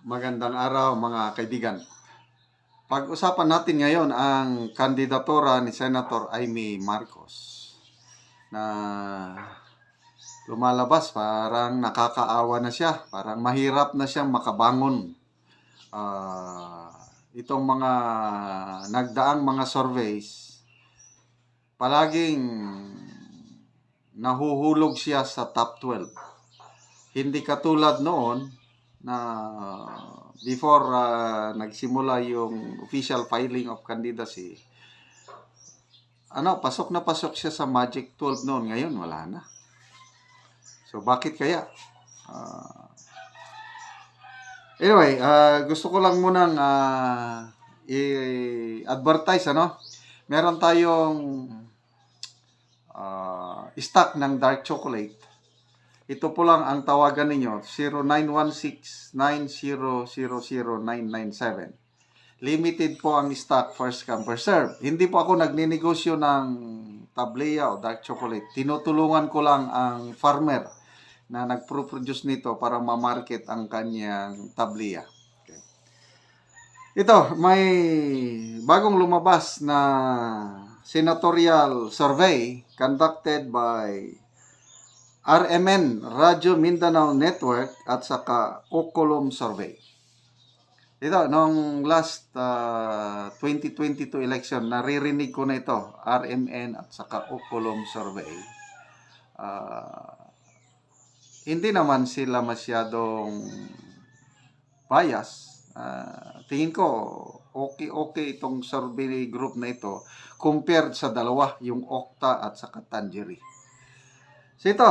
Magandang araw mga kaibigan. Pag-usapan natin ngayon ang kandidatura ni Senator Amy Marcos na lumalabas, parang nakakaawa na siya, parang mahirap na siyang makabangon. Itong mga nagdaang mga surveys, palaging nahuhulog siya sa top 12. Hindi katulad noon na before nagsimula yung official filing of candidacy, pasok na pasok siya sa Magic 12 noon. Ngayon, wala na. So, bakit kaya? Anyway, gusto ko lang munang i-advertise, Meron tayong stock ng dark chocolate. Ito po lang ang tawagan ninyo, 0916-9000-997. Limited po ang stock, first come, first serve. Hindi po ako nagninegosyo ng tableya o dark chocolate. Tinutulungan ko lang ang farmer na nagpro-produce nito para ma-market ang kanyang tableya. Okay. Ito, may bagong lumabas na senatorial survey conducted by RMN, Radyo Mindanao Network, at saka Ocolom Survey. Ito, nung last 2022 election, naririnig ko na ito, RMN at saka Ocolom Survey. Hindi naman sila masyadong bias. Tingin ko, okay itong survey group na ito compared sa dalawa, yung Okta at saka Tangerine. So ito,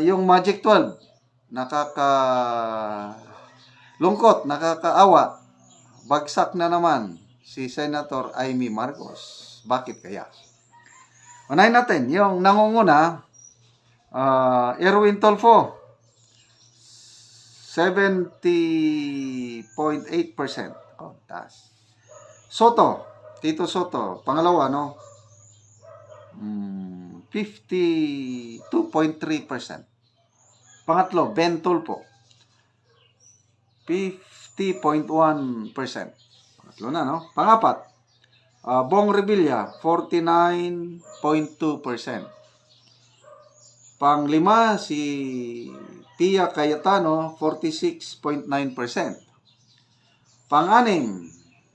yung Magic 12, nakakalungkot, nakakaawa, bagsak na naman si Senator Amy Marcos. Bakit kaya? Unahin natin, yung nangunguna, Erwin Tulfo, 70.8%. Oh, taas. Soto, Tito Soto, pangalawa, 52.3%. Pangatlo, Ben Tulfo, 50.1%. Pangatlo na, Pangapat, Bong Revilla, 49.2%. Panglima, si Pia Cayetano, 46.9%. Pang-anim,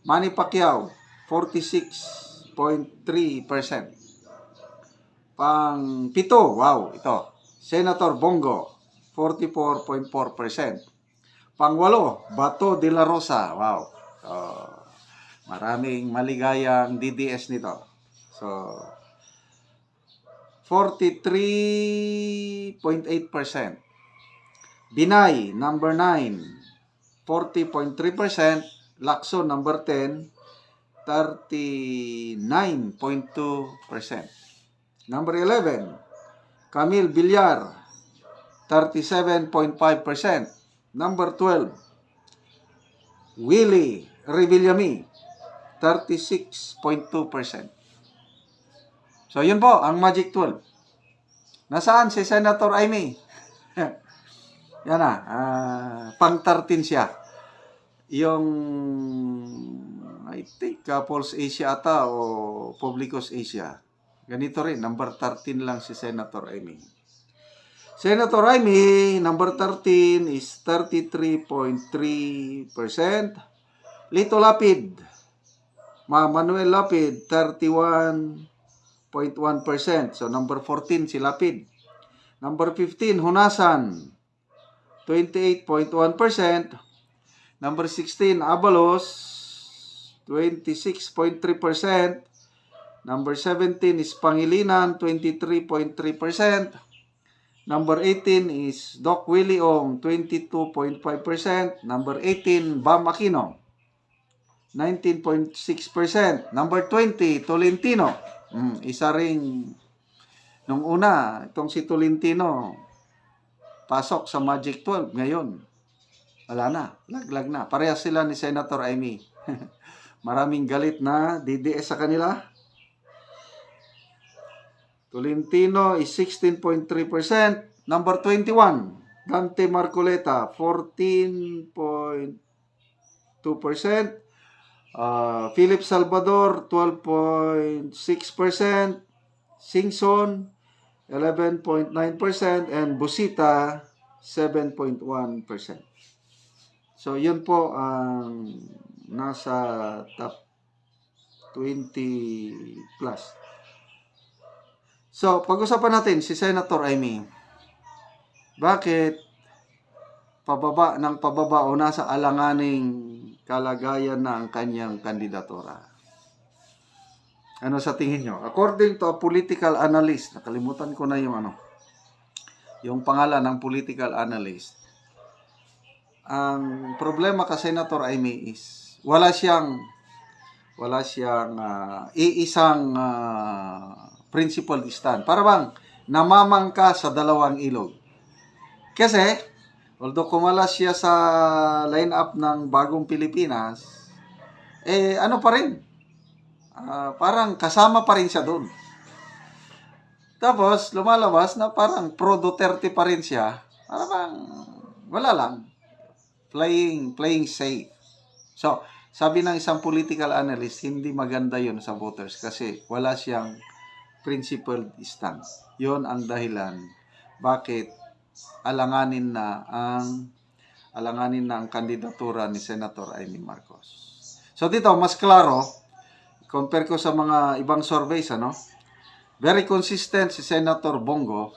Manny Pacquiao, 46.3%. Pang-pito, ito, Senator Bongo, 44.4%. Pang-walo, Bato de la Rosa, maraming maligayang DDS nito. So, 43.8%. Binay, number 9, 40.3%. Lacson, number 10, 39.2%. Number 11, Camille Villar, 37.5%. Number 12, Willie Revillame, 36.2%. So, yun po, ang Magic 12. Nasaan si Senator Amy? Yan na, pang-13 siya. Yung, I think, Pulse Asia ata o Publicos Asia. Ganito rin, number 13 lang si Senator Amy. Senator Amy, number 13 is 33.3%. Lito Lapid, Manuel Lapid, 31.1%. So, number 14 si Lapid. Number 15, Hunasan, 28.1%. Number 16, Abalos, 26.3%. Number 17 is Pangilinan, 23.3%. Number 18 is Doc Willie Ong, 22.5%. Number 18, Bam Aquino, 19.6%. Number 20, Tolentino. Isa ring, nung una, itong si Tolentino, pasok sa Magic 12. Ngayon, wala na. Laglag na. Parehas sila ni Senator Amy. Maraming galit na DDS sa kanila. Tolentino is 16.3%. Number 21, Dante Marcoleta, 14.2%. Philip Salvador, 12.6%. Singson, 11.9%. And Busita, 7.1%. So, yun po ang nasa top 20 plus. So, pag-usapan natin si Senator Amy. Bakit pababa ng pababa o nasa alanganing kalagayan na ang kanyang kandidatura? Ano sa tingin nyo? According to a political analyst, nakalimutan ko na yung pangalan ng political analyst. Ang problema ka Senator Amy is wala siyang iisang principled stand. Para bang namamangka sa dalawang ilog. Kasi, although kumalas siya sa line-up ng Bagong Pilipinas, ano pa rin? Parang kasama pa rin siya doon. Tapos, lumalabas na parang pro-Duterte pa rin siya. Para bang, wala lang. Playing safe. So, sabi ng isang political analyst, hindi maganda yun sa voters kasi wala siyang principled stance. Yun ang dahilan bakit alanganin na ang kandidatura ni Senator Amy Marcos. So dito, mas klaro, compare ko sa mga ibang surveys, very consistent si Senator Bongo.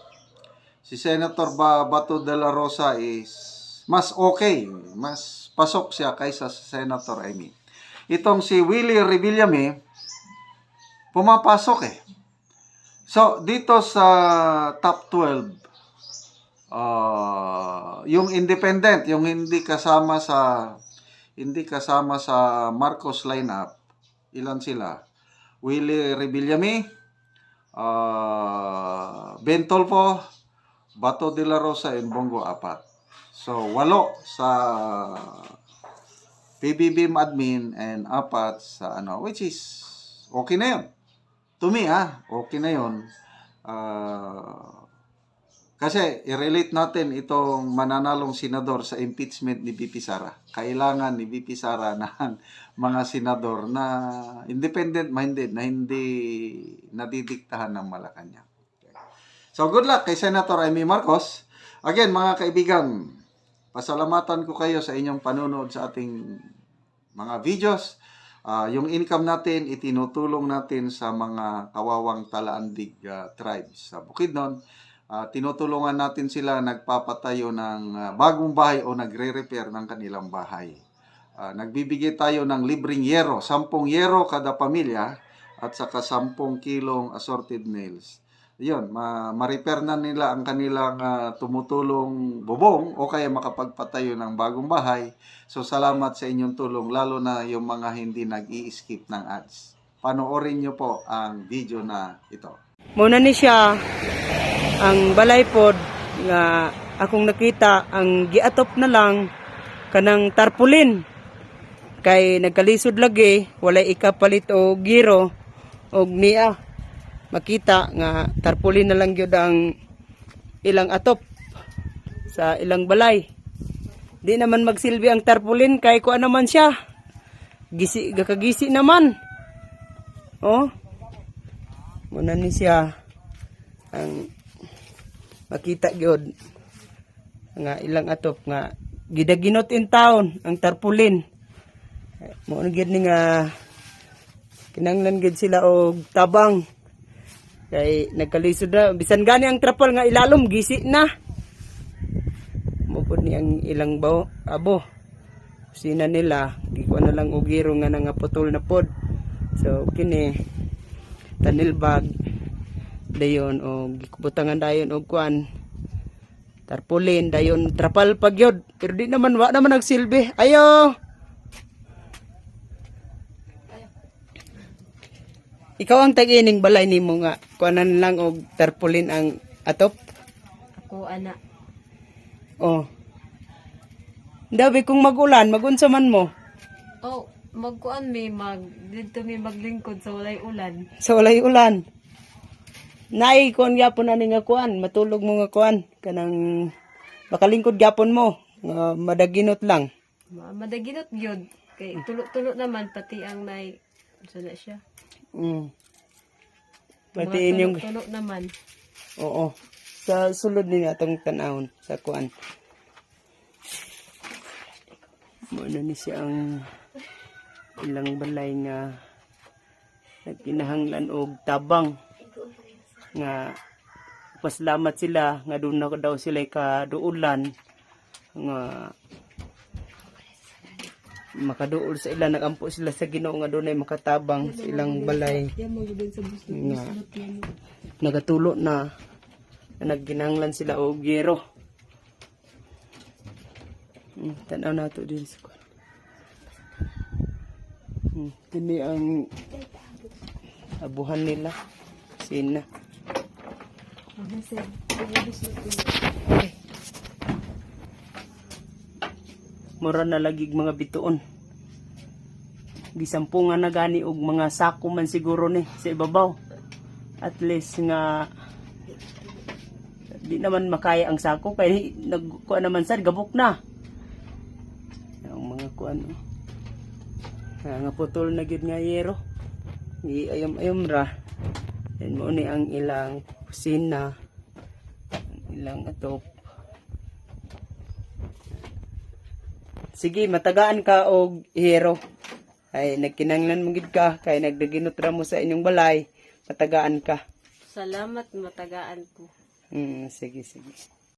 Si Senator Bato de la Rosa is mas okay, mas pasok siya kaysa sa Senator Amy. Itong si Willie Revillame, pumapasok So, dito sa top 12, yung independent, yung hindi kasama sa Marcos lineup, ilan sila? Willie Revillame, Ben Tolfo, Bato de la Rosa, and Bongo apat. So, 8 sa PBBM admin and 4 sa which is okay na yun. To me, okay na yun. Kasi, i-relate natin itong mananalong senador sa impeachment ni VP Sara. Kailangan ni VP Sara ng mga senador na independent-minded, na hindi nadidiktahan ng Malacanang. Okay. So, good luck kay Senator Amy Marcos. Again, mga kaibigan, pasalamatan ko kayo sa inyong panonood sa ating mga videos. Yung income natin, itinutulong natin sa mga kawawang Talaandig tribes sa Bukidnon. Tinutulungan natin sila nagpapatayo ng bagong bahay o nagre-repair ng kanilang bahay. Nagbibigay tayo ng libreng yero, 10 yero kada pamilya at saka 10 kilong assorted nails. Yun, ma-repair na nila ang kanilang tumutulong bubong o kaya makapagpatayo ng bagong bahay. So, salamat sa inyong tulong, lalo na yung mga hindi nag-i-skip ng ads. Panoorin nyo po ang video na ito. Muna ni siya ang balay pod nga akong nakita ang giatop na lang kanang tarpaulin. Kay nagkalisod lagi, walay ikapalit o giro o niya. Makita nga tarpaulin na lang gyud ang ilang atop sa ilang balay. Di naman magsilbi ang tarpaulin kay kuan naman siya. Gakagisi naman. Oh. Muna ni siya ang makita gyud nga ilang atop nga gidaginot in town ang tarpaulin. Mo gyud ni nga kinanglan gyud sila og tabang. Kay nagkalisod na, bisan gani ang trapal nga ilalom, gisi na. Mupod ni ang ilang abo. Sina nila, gikuha na lang ugiro nga nangaputol na pod. So, kini, tanilbag, dayon, o gikubutangan dayon o kuan, tarpaulin, dayon, trapal pagyod. Pero di naman, wa naman nagsilbi. Ayo! Ikaw ang tag-ining balay nimo nga kuanan lang og tarpaulin ang atop? Ako ana. Oh. Dabi kung magulan, magunsa man mo. Oh, magkuan mi dito mi maglingkod sa walay ulan. Sa walay ulan. Nay kon gyapon ani nga kuan, matulog mo nga kuan kanang makalingkod gyapon mo, nga madaginot lang. Madaginot gyud. Kay tulo-tulo naman pati ang nay na siya. Mm. Mga Patiin yung tulo naman. oo. Sa sulod ni atong tanawon sa kuan. Muna ni siya ang ilang balay nga nagkinahanglan og tabang nga pasalamat sila nga doon na daw sila kaduulan nga makaduol sa ila, nagampo sila sa Ginoo nga doon ay makatabang sa ilang balay nga nagatulo na nagginanglan sila og yero. Tanaw na to din sa kuan. Kini ang abuhan nila. Sina. Mura na lagig mga bituon. Gisampungan na gani og mga sako man siguro ni sa ibabaw. At least nga di naman makaya ang sako kay nagkuan naman sad gabok na. Ang mga kuan nga putol na gid nga yero. Ayom-ayom ra. Yan mo ni ang ilang kusina, ang ilang atop. Sige, matagaan ka og hero. Ay nagkinanglan mo gid ka kay nagdaginot ra mo sa inyong balay, matagaan ka. Salamat matagaan ko. Sige.